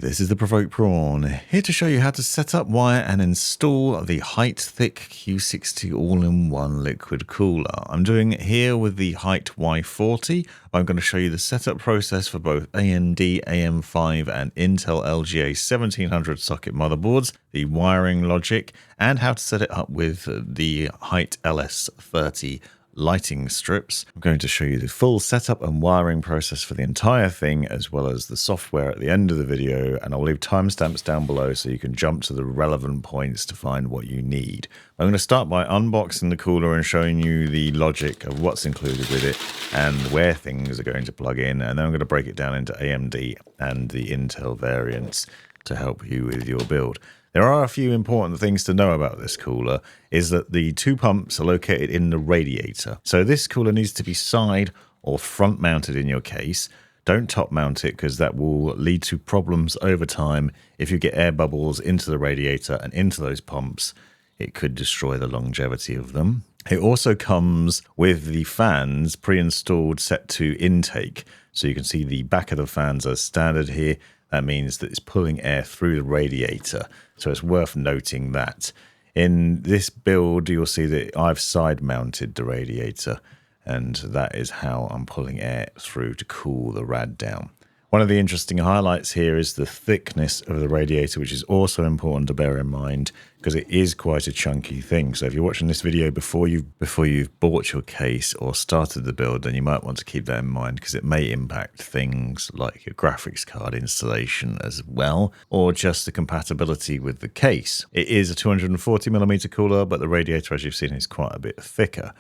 this is the Provoked Prawn, here to show you how to set up, wire and install the Hyte Thicc Q60 all-in-one liquid cooler. I'm doing it here with the Hyte Y40. I'm going to show you the setup process for both AMD AM5 and Intel LGA 1700 socket motherboards, the wiring logic, and how to set it up with the Hyte LS30 lighting strips. I'm going to show you the full setup and wiring process for the entire thing, as well as the software at the end of the video, and I'll leave timestamps down below so you can jump to the relevant points to find what you need. I'm going to start by unboxing the cooler and showing you the logic of what's included with it and where things are going to plug in, and then I'm going to break it down into AMD and the Intel variants to help you with your build. There are a few important things to know about this cooler, is that the two pumps are located in the radiator. So this cooler needs to be side or front mounted in your case. Don't top mount it because that will lead to problems over time. If you get air bubbles into the radiator and into those pumps, it could destroy the longevity of them. It also comes with the fans pre-installed set to intake. So you can see the back of the fans are standard here. That means that it's pulling air through the radiator. So it's worth noting that. In this build, you'll see that I've side mounted the radiator, and that is how I'm pulling air through to cool the rad down. One of the interesting highlights here is the thickness of the radiator, which is also important to bear in mind because it is quite a chunky thing. So if you're watching this video before you've bought your case or started the build, then you might want to keep that in mind because it may impact things like your graphics card installation as well, or just the compatibility with the case. It is a 240mm cooler, but the radiator, as you've seen, is quite a bit thicker.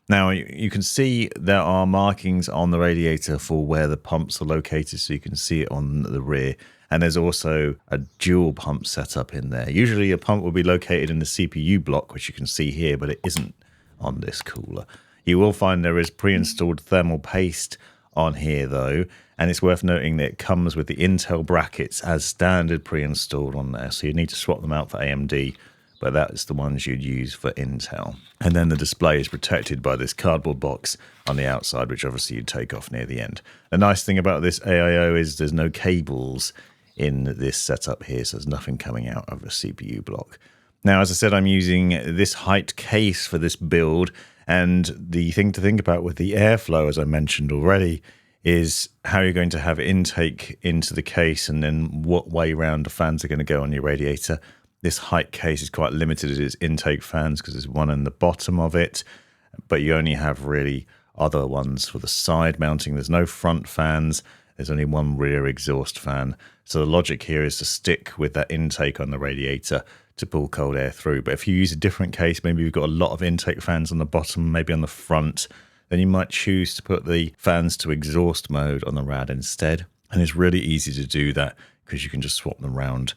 Now, you can see there are markings on the radiator for where the pumps are located, so you can see it on the rear. And there's also a dual pump setup in there. Usually a pump will be located in the CPU block, which you can see here, but it isn't on this cooler. You will find there is pre-installed thermal paste on here, though, and it's worth noting that it comes with the Intel brackets as standard pre-installed on there, so you need to swap them out for AMD. But that's the ones you'd use for Intel. And then the display is protected by this cardboard box on the outside, which obviously you'd take off near the end. The nice thing about this AIO is there's no cables in this setup here, so there's nothing coming out of a CPU block. Now, as I said, I'm using this Hyte case for this build, and the thing to think about with the airflow, as I mentioned already, is how you're going to have intake into the case and then what way round the fans are going to go on your radiator. This Hyte case is quite limited at its intake fans because there's one in the bottom of it, but you only have really other ones for the side mounting. There's no front fans. There's only one rear exhaust fan. So the logic here is to stick with that intake on the radiator to pull cold air through. But if you use a different case, maybe you've got a lot of intake fans on the bottom, maybe on the front, then you might choose to put the fans to exhaust mode on the rad instead. And it's really easy to do that because you can just swap them around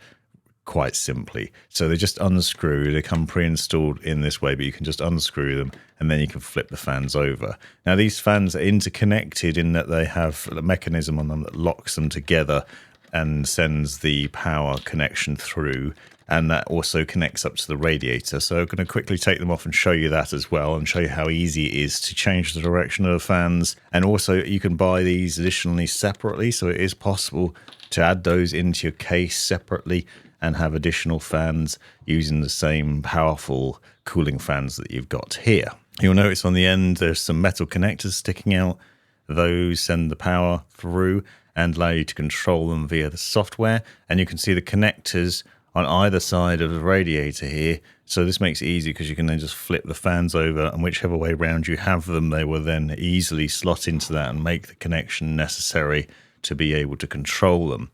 quite simply. So they just unscrew, they come pre-installed in this way, but you can just unscrew them and then you can flip the fans over. Now these fans are interconnected in that they have a mechanism on them that locks them together and sends the power connection through, and that also connects up to the radiator. So I'm going to quickly take them off and show you that as well, and show you how easy it is to change the direction of the fans. And also you can buy these additionally separately, so it is possible to add those into your case separately and have additional fans using the same powerful cooling fans that you've got here. You'll notice on the end there's some metal connectors sticking out. Those send the power through and allow you to control them via the software. And you can see the connectors on either side of the radiator here. So this makes it easy because you can then just flip the fans over, and whichever way round you have them, they will then easily slot into that and make the connection necessary to be able to control them.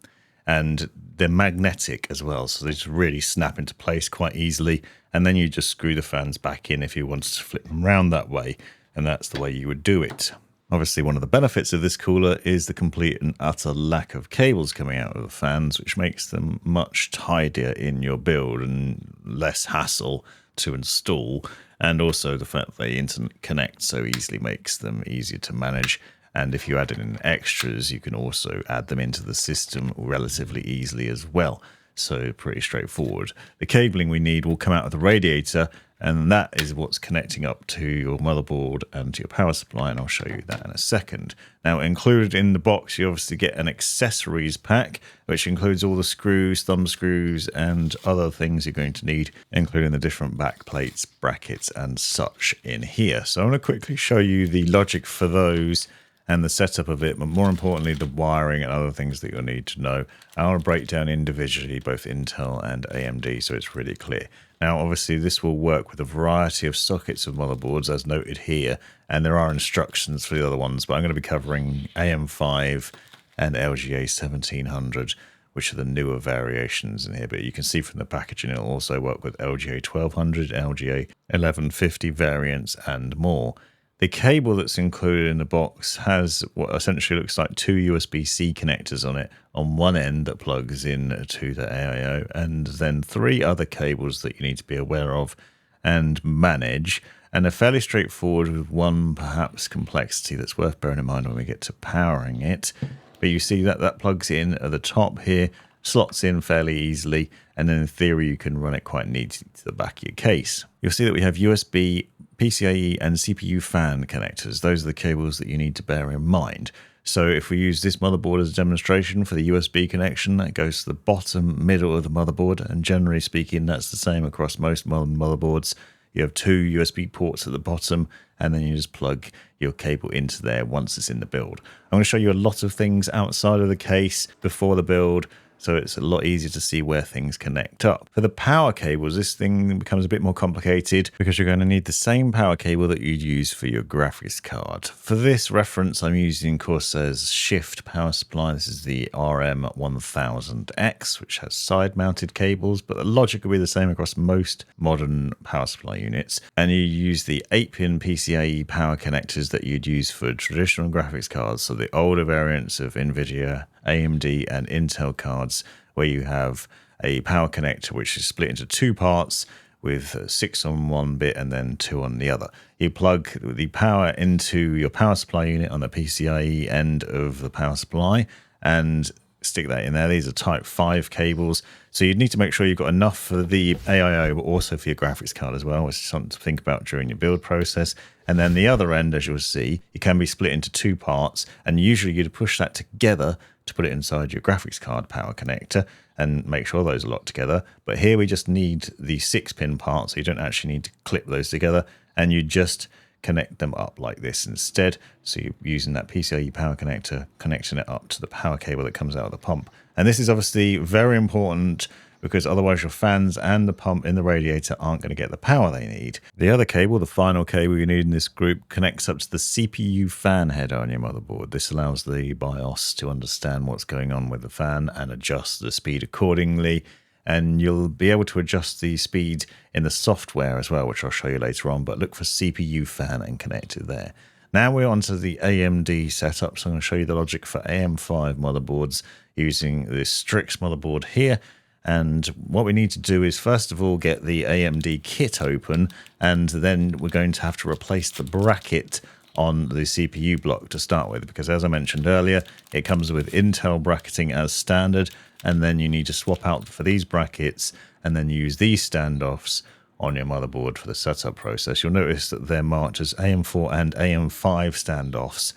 And they're magnetic as well, so they just really snap into place quite easily, and then you just screw the fans back in if you wanted to flip them around that way, and that's the way you would do it. Obviously, one of the benefits of this cooler is the complete and utter lack of cables coming out of the fans, which makes them much tidier in your build and less hassle to install, and also the fact that they interconnect so easily makes them easier to manage. And if you add in extras, you can also add them into the system relatively easily as well. so pretty straightforward. The cabling we need will come out of the radiator, and that is what's connecting up to your motherboard and to your power supply, and I'll show you that in a second. Now, included in the box, you obviously get an accessories pack, which includes all the screws, thumb screws, and other things you're going to need, including the different back plates, brackets, and such in here. So I'm going to quickly show you the logic for those and the setup of it, but more importantly, the wiring and other things that you'll need to know. I want to break down individually both Intel and AMD so it's really clear. Now, obviously, this will work with a variety of sockets of motherboards, as noted here, and there are instructions for the other ones, but I'm going to be covering AM5 and LGA 1700, which are the newer variations in here, but you can see from the packaging it'll also work with LGA 1200, LGA 1150 variants, and more. The cable that's included in the box has what essentially looks like two USB-C connectors on it on one end that plugs in to the AIO, and then three other cables that you need to be aware of and manage. And they're fairly straightforward, with one perhaps complexity that's worth bearing in mind when we get to powering it. But you see that plugs in at the top here, slots in fairly easily, and then in theory you can run it quite neatly to the back of your case. You'll see that we have USB, PCIe and CPU fan connectors. Those are the cables that you need to bear in mind. So if we use this motherboard as a demonstration for the USB connection, that goes to the bottom middle of the motherboard, and generally speaking that's the same across most modern motherboards. You have two USB ports at the bottom, and then you just plug your cable into there once it's in the build. I'm going to show you a lot of things outside of the case before the build, so it's a lot easier to see where things connect up. For the power cables, this thing becomes a bit more complicated because you're going to need the same power cable that you'd use for your graphics card. For this reference, I'm using Corsair's Shift power supply. This is the RM1000X, which has side-mounted cables, but the logic will be the same across most modern power supply units. And you use the 8-pin PCIe power connectors that you'd use for traditional graphics cards, so the older variants of NVIDIA, AMD and Intel cards, where you have a power connector which is split into two parts with 6 on one bit and then 2 on the other. You plug the power into your power supply unit on the PCIe end of the power supply and stick that in there. These are type 5 cables, so you'd need to make sure you've got enough for the AIO, but also for your graphics card as well, which is something to think about during your build process. And then the other end, as you'll see, it can be split into two parts, and usually you'd push that together to put it inside your graphics card power connector and make sure those are locked together. But here we just need the 6-pin part, so you don't actually need to clip those together, and you just connect them up like this instead. So you're using that PCIe power connector, connecting it up to the power cable that comes out of the pump. And this is obviously very important because otherwise your fans and the pump in the radiator aren't going to get the power they need. The other cable, the final cable you need in this group, connects up to the CPU fan header on your motherboard. This allows the BIOS to understand what's going on with the fan and adjust the speed accordingly. And you'll be able to adjust the speed in the software as well, which I'll show you later on, but look for CPU fan and connect it there. Now we're onto the AMD setup, so I'm going to show you the logic for AM5 motherboards using this Strix motherboard here. And what we need to do is first of all get the AMD kit open, and then we're going to have to replace the bracket on the CPU block to start with, because as I mentioned earlier, it comes with Intel bracketing as standard, and then you need to swap out for these brackets and then use these standoffs on your motherboard for the setup process. You'll notice that they're marked as AM4 and AM5 standoffs,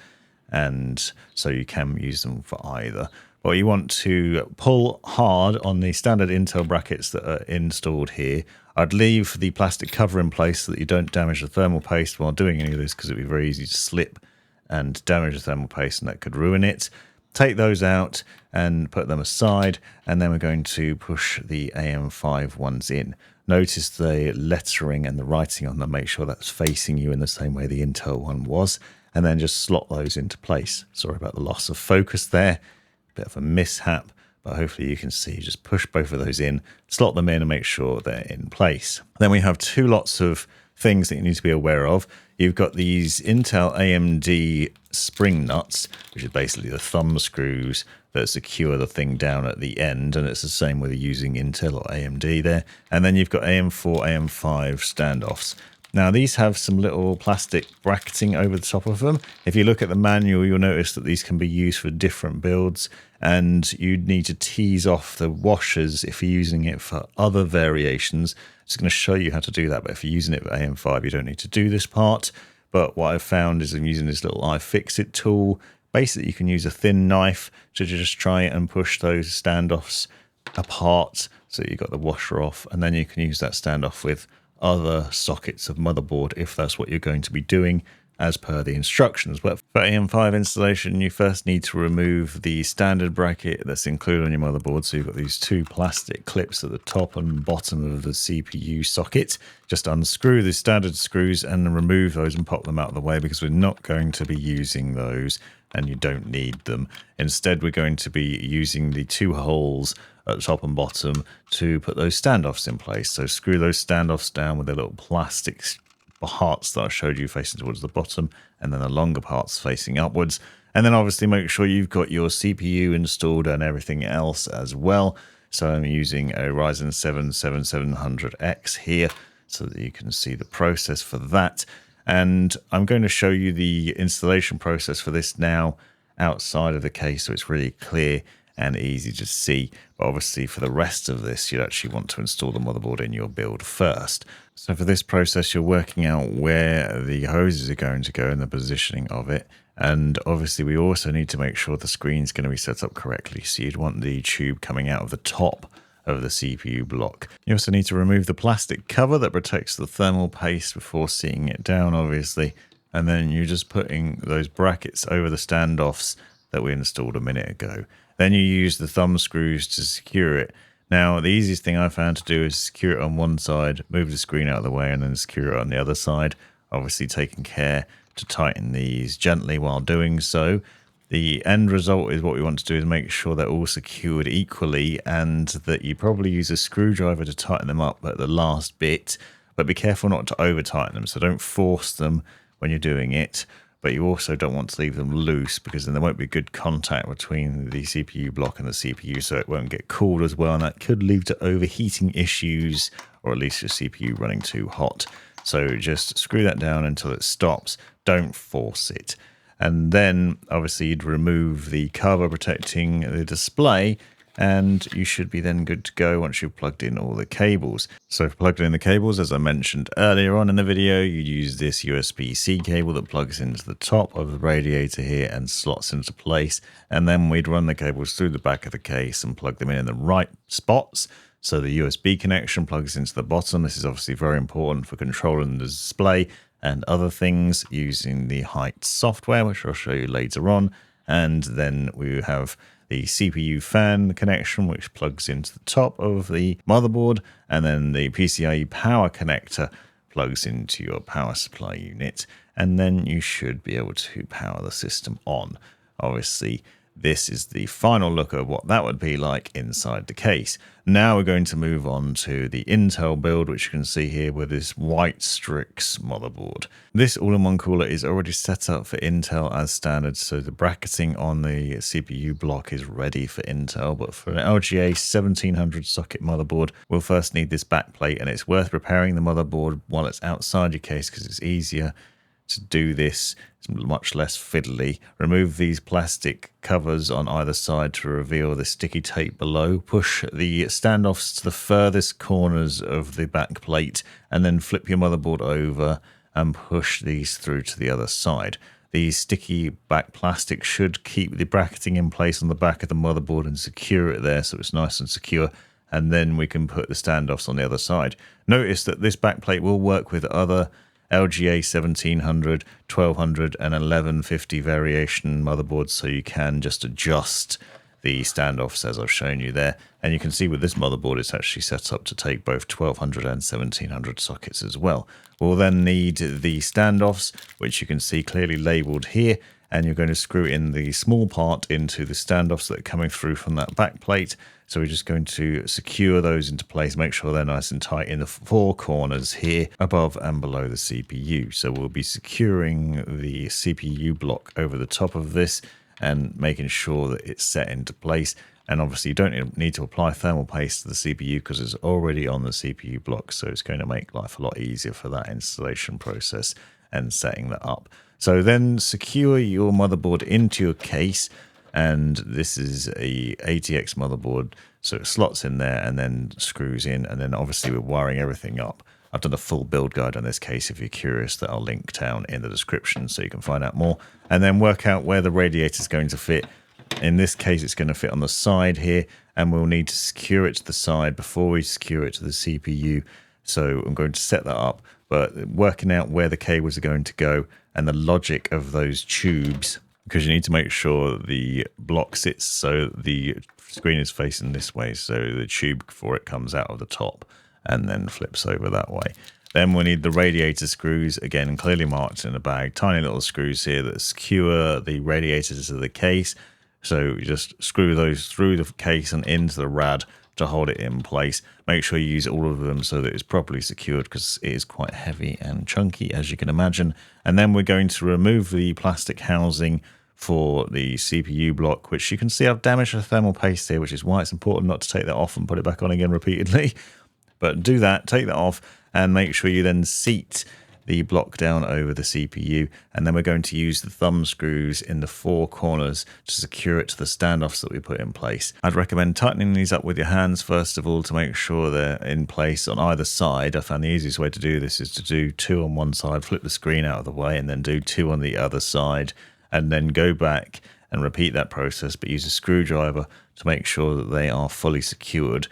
and so you can use them for either. But you want to pull hard on the standard Intel brackets that are installed here. I'd leave the plastic cover in place so that you don't damage the thermal paste while doing any of this, because it'd be very easy to slip and damage the thermal paste, and that could ruin it. Take those out and put them aside, and then we're going to push the AM5 ones in. Notice the lettering and the writing on them, make sure that's facing you in the same way the Intel one was, and then just slot those into place. Sorry about the loss of focus there, bit of a mishap, but hopefully you can see. Just push both of those in, slot them in and make sure they're in place. Then we have two lots of things that you need to be aware of. You've got these Intel AMD spring nuts, which is basically the thumb screws that secure the thing down at the end, and it's the same whether using Intel or AMD there. And then you've got AM4, AM5 standoffs. Now these have some little plastic bracketing over the top of them. If you look at the manual, you'll notice that these can be used for different builds, and you'd need to tease off the washers if you're using it for other variations. It's going to show you how to do that, but if you're using it for AM5, you don't need to do this part. But what I've found is I'm using this little iFixit tool. Basically, you can use a thin knife to just try and push those standoffs apart so you've got the washer off, and then you can use that standoff with other sockets of motherboard if that's what you're going to be doing as per the instructions. But for AM5 installation, you first need to remove the standard bracket that's included on your motherboard. So you've got these two plastic clips at the top and bottom of the CPU socket. Just unscrew the standard screws and remove those and pop them out of the way, because we're not going to be using those and you don't need them. Instead, we're going to be using the two holes at the top and bottom to put those standoffs in place. So screw those standoffs down with the little plastic parts that I showed you facing towards the bottom, and then the longer parts facing upwards. And then obviously make sure you've got your CPU installed and everything else as well. So I'm using a Ryzen 7 7700X here so that you can see the process for that. And I'm going to show you the installation process for this now outside of the case, so it's really clear and easy to see. But obviously for the rest of this, you'd actually want to install the motherboard in your build first. So for this process, you're working out where the hoses are going to go and the positioning of it. And obviously we also need to make sure the screen's going to be set up correctly. So you'd want the tube coming out of the top of the CPU block. You also need to remove the plastic cover that protects the thermal paste before seating it down, obviously. And then you're just putting those brackets over the standoffs that we installed a minute ago. Then you use the thumb screws to secure it. Now, the easiest thing I found to do is secure it on one side, move the screen out of the way, and then secure it on the other side. Obviously taking care to tighten these gently while doing so. The end result is what we want to do is make sure they're all secured equally, and that you probably use a screwdriver to tighten them up at the last bit, but be careful not to over tighten them. So don't force them when you're doing it, but you also don't want to leave them loose, because then there won't be good contact between the CPU block and the CPU, so it won't get cooled as well, and that could lead to overheating issues, or at least your CPU running too hot. So just screw that down until it stops. Don't force it. And then obviously you'd remove the cover protecting the display, and you should be then good to go once you've plugged in all the cables. So for plugging in the cables, as I mentioned earlier on in the video, you use this USB-C cable that plugs into the top of the radiator here and slots into place. And then we'd run the cables through the back of the case and plug them in the right spots. So the USB connection plugs into the bottom. This is obviously very important for controlling the display and other things using the Hyte software, which I'll show you later on. And then we have the CPU fan connection, which plugs into the top of the motherboard, and then the PCIe power connector plugs into your power supply unit, and then you should be able to power the system on. Obviously, this is the final look at what that would be like inside the case. Now we're going to move on to the Intel build, which you can see here with this white Strix motherboard. This all-in-one cooler is already set up for Intel as standard, so the bracketing on the CPU block is ready for Intel. But for an LGA 1700 socket motherboard, we'll first need this backplate, and it's worth preparing the motherboard while it's outside your case because it's easier to do this. It's much less fiddly. Remove these plastic covers on either side to reveal the sticky tape below. Push the standoffs to the furthest corners of the back plate, and then flip your motherboard over and push these through to the other side. The sticky back plastic should keep the bracketing in place on the back of the motherboard and secure it there so it's nice and secure. And then we can put the standoffs on the other side. Notice that this back plate will work with other LGA 1700, 1200 and 1150 variation motherboards, so you can just adjust the standoffs as I've shown you there. And you can see with this motherboard it's actually set up to take both 1200 and 1700 sockets as well. We'll then need the standoffs, which you can see clearly labeled here, and you're going to screw in the small part into the standoffs that are coming through from that back plate. So we're just going to secure those into place, make sure they're nice and tight in the four corners here, above and below the CPU. So we'll be securing the CPU block over the top of this and making sure that it's set into place. And obviously you don't need to apply thermal paste to the CPU because it's already on the CPU block. So it's going to make life a lot easier for that installation process and setting that up. So then secure your motherboard into your case, and this is a ATX motherboard, so it slots in there and then screws in, and then obviously we're wiring everything up. I've done a full build guide on this case if you're curious, that I'll link down in the description so you can find out more, and then work out where the radiator is going to fit. In this case, it's going to fit on the side here, and we'll need to secure it to the side before we secure it to the CPU. So I'm going to set that up, but working out where the cables are going to go and the logic of those tubes, because you need to make sure the block sits so the screen is facing this way, so the tube for it comes out of the top and then flips over that way. Then we'll need the radiator screws, again clearly marked in the bag, tiny little screws here that secure the radiators to the case. So you just screw those through the case and into the rad to hold it in place. Make sure you use all of them so that it's properly secured, because it is quite heavy and chunky, as you can imagine. And then we're going to remove the plastic housing for the CPU block, which you can see I've damaged the thermal paste here, which is why it's important not to take that off and put it back on again repeatedly. But do that, take that off, and make sure you then seat the block down over the CPU, and then we're going to use the thumb screws in the four corners to secure it to the standoffs that we put in place. I'd recommend tightening these up with your hands first of all to make sure they're in place on either side. I found the easiest way to do this is to do two on one side, flip the screen out of the way, and then do two on the other side, and then go back and repeat that process, but use a screwdriver to make sure that they are fully secured.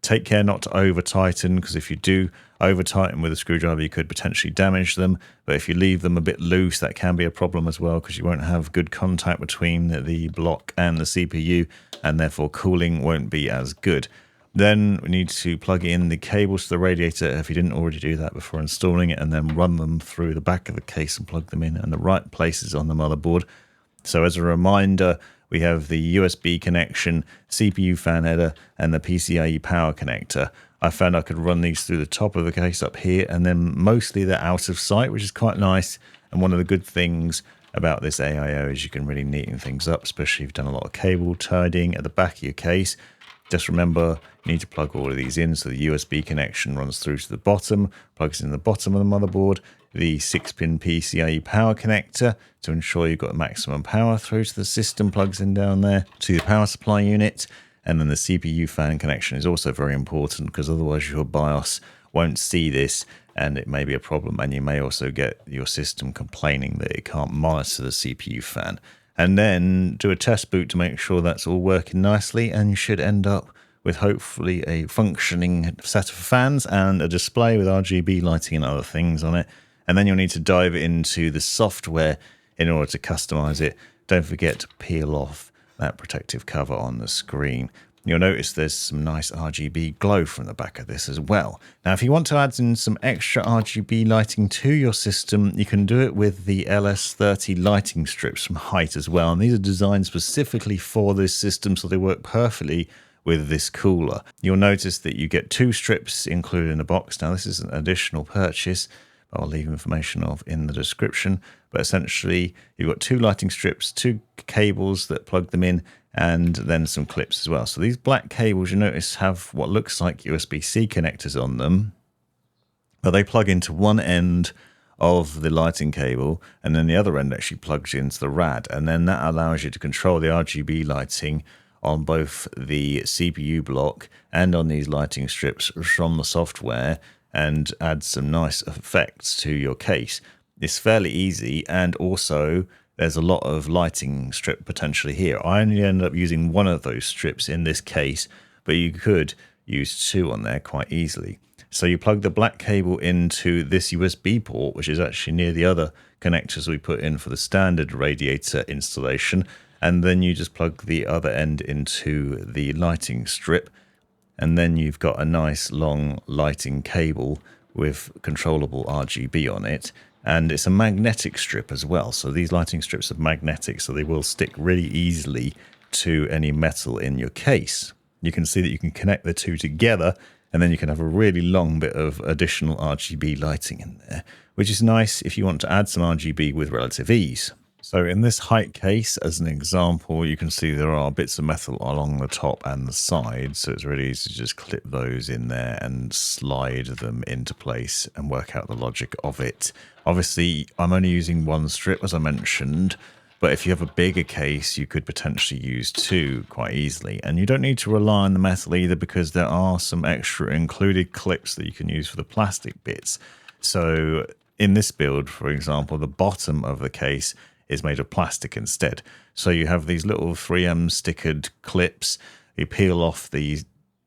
Take care not to over tighten, because if you do over tighten with a screwdriver you could potentially damage them, but if you leave them a bit loose that can be a problem as well, because you won't have good contact between the block and the CPU, and therefore cooling won't be as good. Then we need to plug in the cables to the radiator if you didn't already do that before installing it, and then run them through the back of the case and plug them in the right places on the motherboard. So as a reminder, we have the USB connection, CPU fan header, and the PCIe power connector. I found I could run these through the top of the case up here, and then mostly they're out of sight, which is quite nice. And one of the good things about this AIO is you can really neaten things up, especially if you've done a lot of cable tidying at the back of your case. Just remember, you need to plug all of these in, so the USB connection runs through to the bottom, plugs in the bottom of the motherboard, the 6-pin PCIe power connector to ensure you've got maximum power through to the system, plugs in down there to the power supply unit, and then the CPU fan connection is also very important, because otherwise your BIOS won't see this and it may be a problem, and you may also get your system complaining that it can't monitor the CPU fan. And then do a test boot to make sure that's all working nicely, and you should end up with hopefully a functioning set of fans and a display with RGB lighting and other things on it. And then you'll need to dive into the software in order to customize it. Don't forget to peel off that protective cover on the screen. You'll notice there's some nice RGB glow from the back of this as well. Now, if you want to add in some extra RGB lighting to your system, you can do it with the LS30 lighting strips from Hyte as well. And these are designed specifically for this system, so they work perfectly with this cooler. You'll notice that you get 2 strips included in the box. Now, this is an additional purchase, but I'll leave information in the description. But essentially, you've got 2 lighting strips, 2 cables that plug them in, and then some clips as well. So these black cables, you notice, have what looks like USB-C connectors on them, but they plug into one end of the lighting cable, and then the other end actually plugs into the rad, and then that allows you to control the RGB lighting on both the CPU block and on these lighting strips from the software, and add some nice effects to your case. It's fairly easy, and also there's a lot of lighting strip potentially here. I only ended up using 1 of those strips in this case, but you could use 2 on there quite easily. So you plug the black cable into this USB port, which is actually near the other connectors we put in for the standard radiator installation, and then you just plug the other end into the lighting strip, and then you've got a nice long lighting cable with controllable RGB on it. And it's a magnetic strip as well. So these lighting strips are magnetic, so they will stick really easily to any metal in your case. You can see that you can connect the 2 together, and then you can have a really long bit of additional RGB lighting in there, which is nice if you want to add some RGB with relative ease. So in this Hyte case, as an example, you can see there are bits of metal along the top and the side, so it's really easy to just clip those in there and slide them into place and work out the logic of it. Obviously, I'm only using 1 strip, as I mentioned, But if you have a bigger case, you could potentially use 2 quite easily. And you don't need to rely on the metal either, because there are some extra included clips that you can use for the plastic bits. So in this build, for example, the bottom of the case is made of plastic instead. So you have these little 3M stickered clips. You peel off the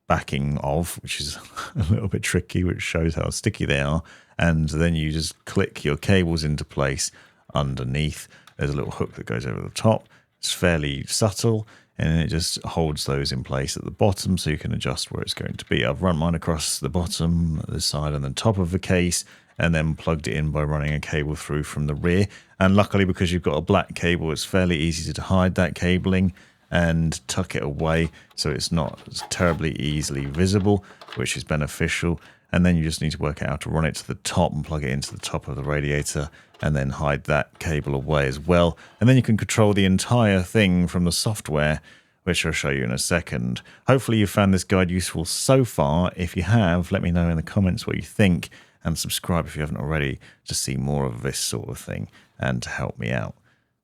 backing of, which is a little bit tricky, which shows how sticky they are. And then you just click your cables into place underneath. There's a little hook that goes over the top. It's fairly subtle, and it just holds those in place at the bottom, so you can adjust where it's going to be. I've run mine across the bottom, the side, and the top of the case, and then plugged it in by running a cable through from the rear. And luckily, because you've got a black cable, it's fairly easy to hide that cabling and tuck it away so it's not terribly easily visible, which is beneficial. And then you just need to work out how to run it to the top and plug it into the top of the radiator, and then hide that cable away as well. And then you can control the entire thing from the software, which I'll show you in a second. Hopefully you found this guide useful so far. If you have, let me know in the comments what you think, and subscribe if you haven't already to see more of this sort of thing and to help me out.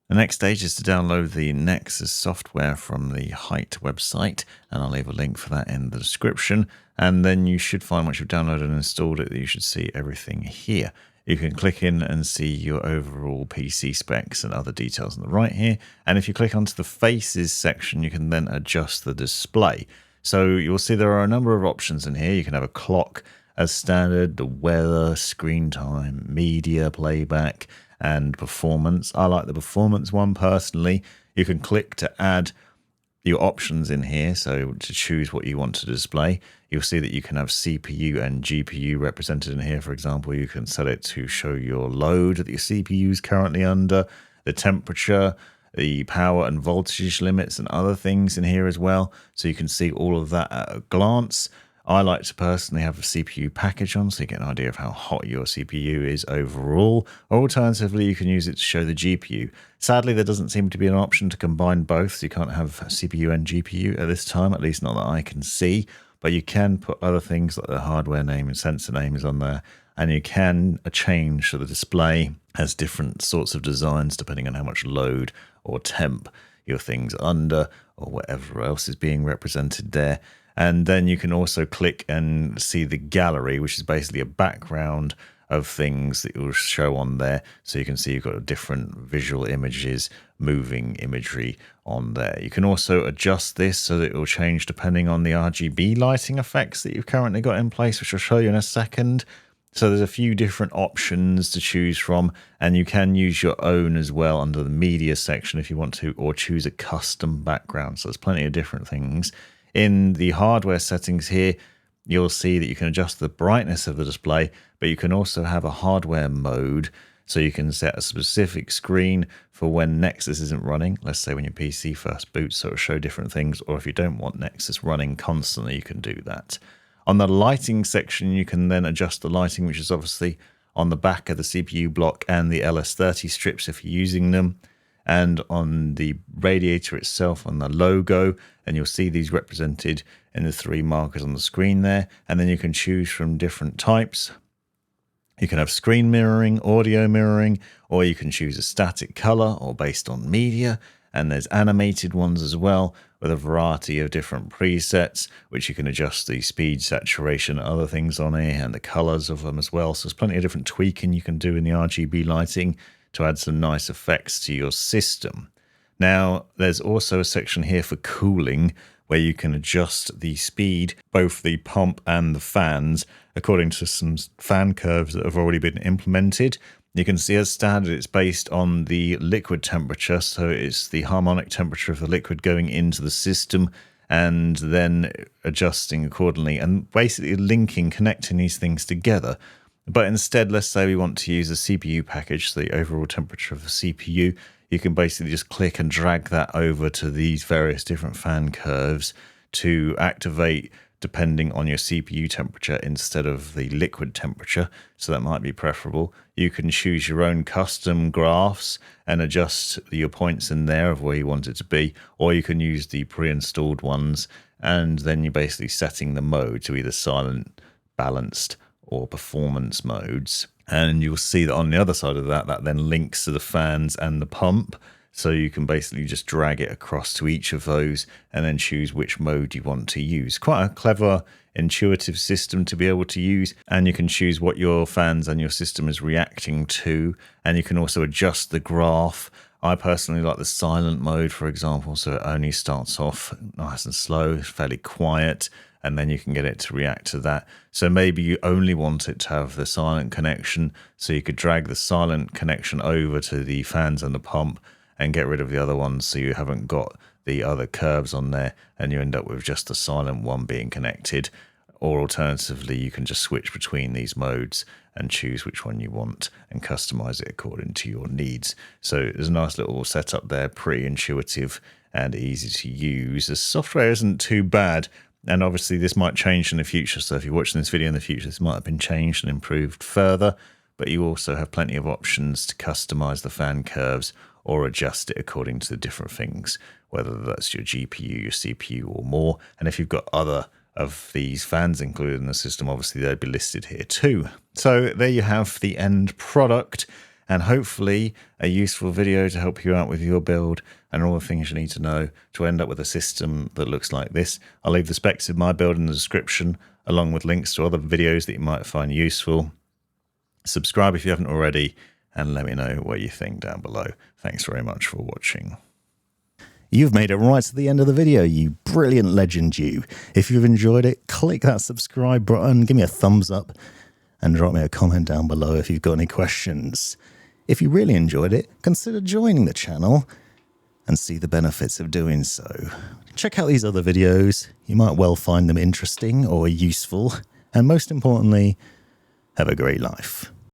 The next stage is to download the Nexus software from the Hyte website, and I'll leave a link for that in the description. And then you should find, once you've downloaded and installed it, that you should see everything here. You can click in and see your overall PC specs and other details on the right here. And if you click onto the Faces section, you can then adjust the display. So you'll see there are a number of options in here. You can have a clock as standard, the weather, screen time, media playback, and performance. I like the performance one personally. You can click to add your options in here, so to choose what you want to display. You'll see that you can have CPU and GPU represented in here. For example, you can set it to show your load that your CPU is currently under, the temperature, the power and voltage limits, and other things in here as well. So you can see all of that at a glance. I like to personally have a CPU package on, so you get an idea of how hot your CPU is overall. Or alternatively, you can use it to show the GPU. Sadly, there doesn't seem to be an option to combine both, so you can't have CPU and GPU at this time, at least not that I can see. But you can put other things like the hardware name and sensor names on there, and you can change so the display has different sorts of designs depending on how much load or temp your thing's under, or whatever else is being represented there. And then you can also click and see the gallery, which is basically a background of things that will show on there. So you can see you've got different visual images, moving imagery on there. You can also adjust this so that it will change depending on the RGB lighting effects that you've currently got in place, which I'll show you in a second. So there's a few different options to choose from, and you can use your own as well under the media section if you want to, or choose a custom background. So there's plenty of different things. In the hardware settings here, you'll see that you can adjust the brightness of the display, but you can also have a hardware mode. So you can set a specific screen for when Nexus isn't running. Let's say when your PC first boots, so it'll show different things. Or if you don't want Nexus running constantly, you can do that. On the lighting section, you can then adjust the lighting, which is obviously on the back of the CPU block and the LS30 strips if you're using them. And on the radiator itself, on the logo, and you'll see these represented in the 3 markers on the screen there. And then you can choose from different types. You can have screen mirroring, audio mirroring, or you can choose a static color or based on media. And there's animated ones as well, with a variety of different presets, which you can adjust the speed, saturation, other things on here, and the colors of them as well. So there's plenty of different tweaking you can do in the RGB lighting to add some nice effects to your system. Now, there's also a section here for cooling, where you can adjust the speed, both the pump and the fans, according to some fan curves that have already been implemented. You can see as standard, it's based on the liquid temperature, so it's the harmonic temperature of the liquid going into the system, and then adjusting accordingly, and basically linking, connecting these things together. But instead, let's say we want to use a CPU package, so the overall temperature of the CPU, you can basically just click and drag that over to these various different fan curves to activate depending on your CPU temperature instead of the liquid temperature. So that might be preferable. You can choose your own custom graphs and adjust your points in there of where you want it to be, or you can use the pre-installed ones, and then you're basically setting the mode to either silent, balanced, or performance modes. And you'll see that on the other side of that, that then links to the fans and the pump. So you can basically just drag it across to each of those and then choose which mode you want to use. Quite a clever, intuitive system to be able to use, and you can choose what your fans and your system is reacting to, and you can also adjust the graph. I personally like the silent mode, for example, so it only starts off nice and slow, fairly quiet, and then you can get it to react to that. So maybe you only want it to have the silent connection, so you could drag the silent connection over to the fans and the pump and get rid of the other ones, so you haven't got the other curves on there and you end up with just the silent one being connected. Or alternatively, you can just switch between these modes and choose which one you want and customize it according to your needs. So there's a nice little setup there, pretty intuitive and easy to use. The software isn't too bad, and obviously this might change in the future. So if you're watching this video in the future, this might have been changed and improved further, but you also have plenty of options to customize the fan curves or adjust it according to the different things, whether that's your GPU, your CPU or more. And if you've got other of these fans included in the system, obviously they'd be listed here too. So there you have the end product, and hopefully a useful video to help you out with your build and all the things you need to know to end up with a system that looks like this. I'll leave the specs of my build in the description, along with links to other videos that you might find useful. Subscribe if you haven't already, and let me know what you think down below. Thanks very much for watching. You've made it right to the end of the video, you brilliant legend you. If you've enjoyed it, click that subscribe button, give me a thumbs up, and drop me a comment down below if you've got any questions. If you really enjoyed it, consider joining the channel and see the benefits of doing so. Check out these other videos, you might well find them interesting or useful, and most importantly, have a great life.